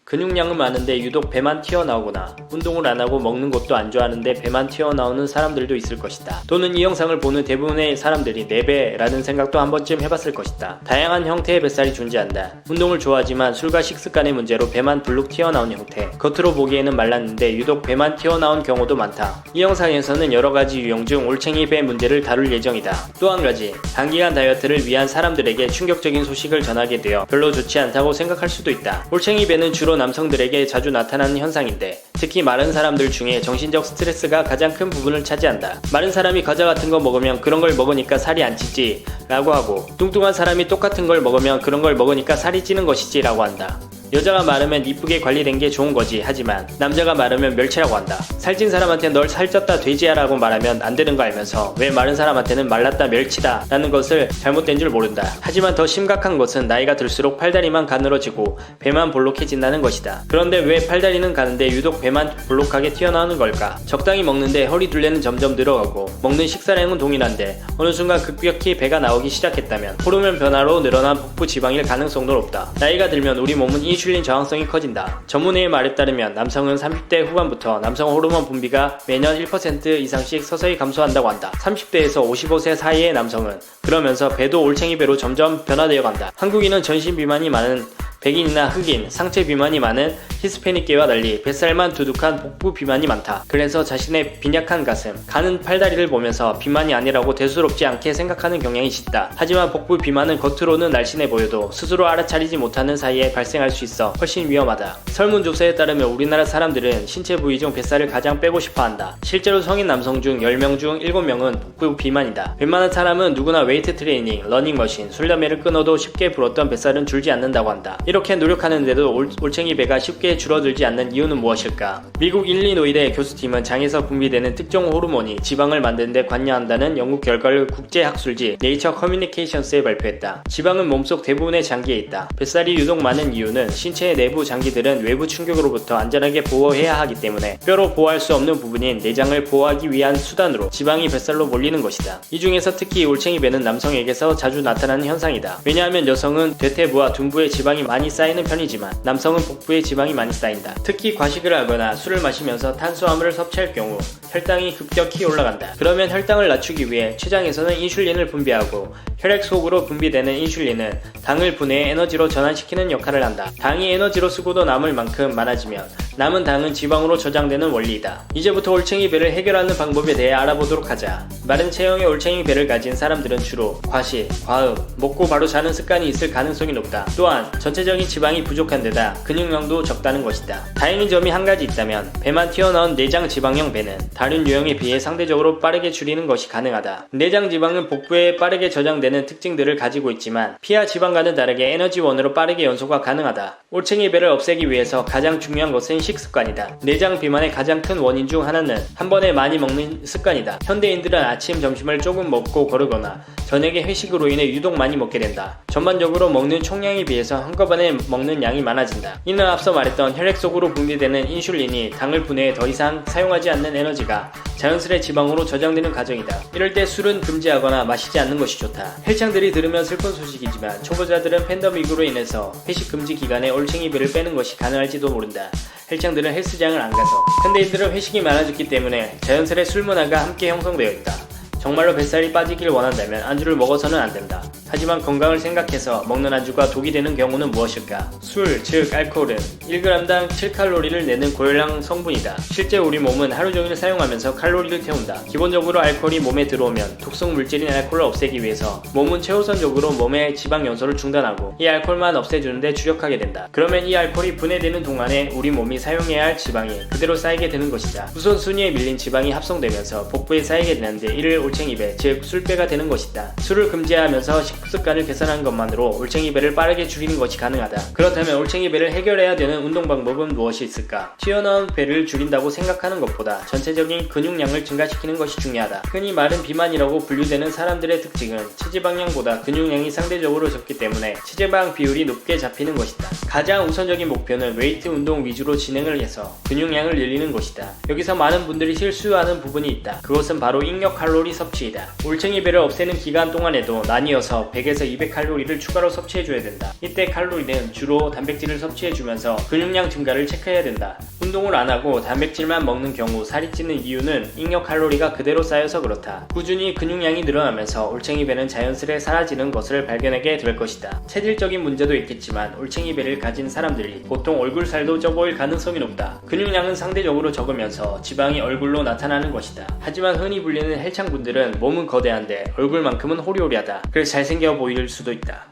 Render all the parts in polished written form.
근육량은 많은데 유독 배만 튀어나오거나 운동을 안하고 먹는 것도 안 좋아하는데 배만 튀어나오는 사람들도 있을 것이다. 또는 이 영상을 보는 대부분의 사람들이 내 배라는 생각도 한 번쯤 해봤을 것이다. 다양한 형태의 뱃살이 존재한다. 운동을 좋아하지만 술과 식습관의 문제로 배만 불룩 튀어나온 형태. 겉으로 보기에는 말랐는데 유독 배만 튀어나온 경우도 많다. 이 영상에서는 여러가지 유형 중 올챙이 배 문제를 다룰 예정이다. 또 한 가지, 단기간 다이어트를 위한 사람들에게 충격적인 소식을 전하게 되어 별로 좋지 않다고 생각할 수도 있다. 올챙이 배는 주로 남성들에게 자주 나타나는 현상인데 특히 마른 사람들 중에 정신적 스트레스가 가장 큰 부분을 차지한다. 마른 사람이 과자 같은 거 먹으면 그런 걸 먹으니까 살이 안 찌지 라고 하고, 뚱뚱한 사람이 똑같은 걸 먹으면 그런 걸 먹으니까 살이 찌는 것이지 라고 한다. 여자가 마르면 이쁘게 관리된 게 좋은 거지, 하지만 남자가 마르면 멸치라고 한다. 살찐 사람한테 널 살쪘다 돼지야 라고 말하면 안 되는 거 알면서 왜 마른 사람한테는 말랐다 멸치다 라는 것을 잘못된 줄 모른다. 하지만 더 심각한 것은 나이가 들수록 팔다리만 가늘어지고 배만 볼록해진다는 것이다. 그런데 왜 팔다리는 가는데 유독 배만 볼록하게 튀어나오는 걸까? 적당히 먹는데 허리 둘레는 점점 늘어가고 먹는 식사량은 동일한데 어느 순간 급격히 배가 나오기 시작했다면 호르몬 변화로 늘어난 복부 지방일 가능성도 높다. 나이가 들면 우리 몸은 인슐린 저항성이 커진다. 전문의의 말에 따르면 남성은 30대 후반부터 남성 호르몬 분비가 매년 1% 이상씩 서서히 감소한다고 한다. 30대에서 55세 사이의 남성은 그러면서 배도 올챙이 배로 점점 변화되어 간다. 한국인은 전신 비만이 많은 백인이나 흑인, 상체 비만이 많은 히스패닉계와 달리 뱃살만 두둑한 복부 비만이 많다. 그래서 자신의 빈약한 가슴, 가는 팔다리를 보면서 비만이 아니라고 대수롭지 않게 생각하는 경향이 짙다. 하지만 복부 비만은 겉으로는 날씬해 보여도 스스로 알아차리지 못하는 사이에 발생할 수 있어 훨씬 위험하다. 설문조사에 따르면 우리나라 사람들은 신체 부위 중 뱃살을 가장 빼고 싶어 한다. 실제로 성인 남성 중 10명 중 7명은 복부 비만이다. 웬만한 사람은 누구나 웨이트 트레이닝, 러닝머신, 술래매를 끊어도 쉽게 불었던 뱃살은 줄지 않는다고 한다. 이렇게 노력하는데도 올챙이 배가 쉽게 줄어들지 않는 이유는 무엇일까? 미국 일리노이대 교수팀은 장에서 분비되는 특정 호르몬이 지방을 만드는 데 관여한다는 연구 결과를 국제학술지 네이처 커뮤니케이션스에 발표했다. 지방은 몸속 대부분의 장기에 있다. 뱃살이 유독 많은 이유는 신체의 내부 장기들은 외부 충격으로부터 안전하게 보호해야 하기 때문에 뼈로 보호할 수 없는 부분인 내장을 보호하기 위한 수단으로 지방이 뱃살로 몰리는 것이다. 이 중에서 특히 올챙이 배는 남성에게서 자주 나타나는 현상이다. 왜냐하면 여성은 대퇴부와 둔부에 지방이 많이 쌓이는 편이지만 남성은 복부에 지방이 많이 쌓인다. 특히 과식을 하거나 술을 마시면서 탄수화물을 섭취할 경우 혈당이 급격히 올라간다. 그러면 혈당을 낮추기 위해 췌장에서는 인슐린을 분비하고 혈액 속으로 분비되는 인슐린은 당을 분해해 에너지로 전환시키는 역할을 한다. 당이 에너지로 쓰고도 남을 만큼 많아지면 남은 당은 지방으로 저장되는 원리이다. 이제부터 올챙이 배를 해결하는 방법에 대해 알아보도록 하자. 마른 체형의 올챙이 배를 가진 사람들은 주로 과식, 과음, 먹고 바로 자는 습관이 있을 가능성이 높다. 또한 전체적인 지방이 부족한 데다 근육량도 적다는 것이다. 다행인 점이 한 가지 있다면 배만 튀어나온 내장 지방형 배는 다른 유형에 비해 상대적으로 빠르게 줄이는 것이 가능하다. 내장 지방은 복부에 빠르게 저장되는 특징들을 가지고 있지만 피하 지방과는 다르게 에너지원으로 빠르게 연소가 가능하다. 올챙이 배를 없애기 위해서 가장 중요한 것은 식습관이다. 내장 비만의 가장 큰 원인 중 하나는 한 번에 많이 먹는 습관이다. 현대인들은 아침, 점심을 조금 먹고 거르거나 저녁에 회식으로 인해 유독 많이 먹게 된다. 전반적으로 먹는 총량에 비해서 한꺼번에 먹는 양이 많아진다. 이는 앞서 말했던 혈액 속으로 분비되는 인슐린이 당을 분해해 더 이상 사용하지 않는 에너지가 자연스레 지방으로 저장되는 과정이다. 이럴 때 술은 금지하거나 마시지 않는 것이 좋다. 헬창들이 들으면 슬픈 소식이지만 초보자들은 팬데믹으로 인해서 회식 금지 기간에 올챙이 배를 빼는 것이 가능할지도 모른다. 헬창들은 헬스장을 안 가서, 현대인들은 회식이 많아졌기 때문에 자연스레 술 문화가 함께 형성되어 있다. 정말로 뱃살이 빠지길 원한다면 안주를 먹어서는 안 된다. 하지만 건강을 생각해서 먹는 안주가 독이 되는 경우는 무엇일까? 술, 즉 알코올은 1g당 7칼로리를 내는 고열량 성분이다. 실제 우리 몸은 하루 종일 사용하면서 칼로리를 태운다. 기본적으로 알코올이 몸에 들어오면 독성 물질인 알코올을 없애기 위해서 몸은 최우선적으로 몸의 지방 연소를 중단하고 이 알코올만 없애주는데 주력하게 된다. 그러면 이 알코올이 분해되는 동안에 우리 몸이 사용해야 할 지방이 그대로 쌓이게 되는 것이다. 우선순위에 밀린 지방이 합성되면서 복부에 쌓이게 되는데 이를 올챙이배, 즉 술배가 되는 것이다. 술을 금지하면서 식습관을 개선하는 것만으로 올챙이배를 빠르게 줄이는 것이 가능하다. 그렇다면 올챙이배를 해결해야 되는 운동 방법은 무엇이 있을까? 튀어나온 배를 줄인다고 생각하는 것보다 전체적인 근육량을 증가시키는 것이 중요하다. 흔히 마른 비만이라고 분류되는 사람들의 특징은 체지방량보다 근육량이 상대적으로 적기 때문에 체지방 비율이 높게 잡히는 것이다. 가장 우선적인 목표는 웨이트 운동 위주로 진행을 해서 근육량을 늘리는 것이다. 여기서 많은 분들이 실수하는 부분이 있다. 그것은 바로 잉여 칼로리 섭취이다. 올챙이배를 없애는 기간 동안에도 나뉘어서 하면서 100에서 200칼로리를 추가로 섭취해줘야 된다. 이때 칼로리는 주로 단백질을 섭취해주면서 근육량 증가를 체크해야 된다. 운동을 안 하고 단백질만 먹는 경우 살이 찌는 이유는 잉여 칼로리가 그대로 쌓여서 그렇다. 꾸준히 근육량이 늘어나면서 올챙이 배는 자연스레 사라지는 것을 발견하게 될 것이다. 체질적인 문제도 있겠지만 올챙이 배를 가진 사람들이 보통 얼굴살도 쪄 보일 가능성이 높다. 근육량은 상대적으로 적으면서 지방이 얼굴로 나타나는 것이다. 하지만 흔히 불리는 헬창분들은 몸은 거대한데 얼굴만큼은 호리호리하다. 그래서 잘생겨 보일 수도 있다.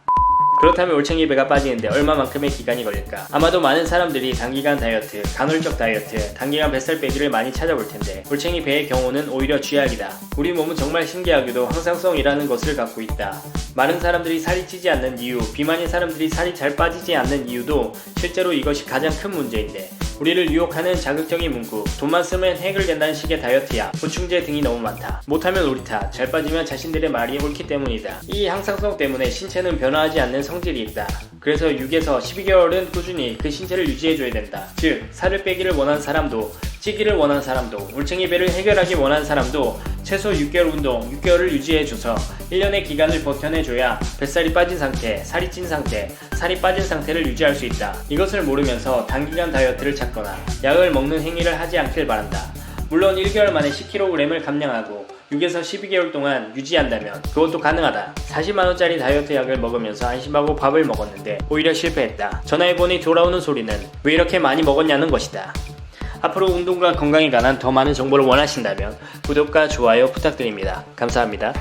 그렇다면 올챙이 배가 빠지는데 얼마만큼의 기간이 걸릴까? 아마도 많은 사람들이 단기간 다이어트, 간헐적 다이어트, 단기간 뱃살 빼기를 많이 찾아볼 텐데 올챙이 배의 경우는 오히려 쥐약이다. 우리 몸은 정말 신기하게도 항상성이라는 것을 갖고 있다. 많은 사람들이 살이 찌지 않는 이유, 비만인 사람들이 살이 잘 빠지지 않는 이유도 실제로 이것이 가장 큰 문제인데 우리를 유혹하는 자극적인 문구, 돈만 쓰면 해결된다는 식의 다이어트약, 보충제 등이 너무 많다. 못하면 우리 탓, 잘 빠지면 자신들의 말이 옳기 때문이다. 이 항상성 때문에 신체는 변화하지 않는 성질이 있다. 그래서 6에서 12개월은 꾸준히 그 신체를 유지해줘야 된다. 즉, 살을 빼기를 원하는 사람도, 찌기를 원하는 사람도, 올챙이 배를 해결하기 원하는 사람도 최소 6개월 운동, 6개월을 유지해줘서 1년의 기간을 버텨내줘야 뱃살이 빠진 상태, 살이 찐 상태, 살이 빠진 상태를 유지할 수 있다. 이것을 모르면서 단기간 다이어트를 찾거나 약을 먹는 행위를 하지 않길 바란다. 물론 1개월 만에 10kg을 감량하고 6에서 12개월 동안 유지한다면 그것도 가능하다. 40만원짜리 다이어트 약을 먹으면서 안심하고 밥을 먹었는데 오히려 실패했다. 전화해보니 돌아오는 소리는 왜 이렇게 많이 먹었냐는 것이다. 앞으로 운동과 건강에 관한 더 많은 정보를 원하신다면 구독과 좋아요 부탁드립니다. 감사합니다.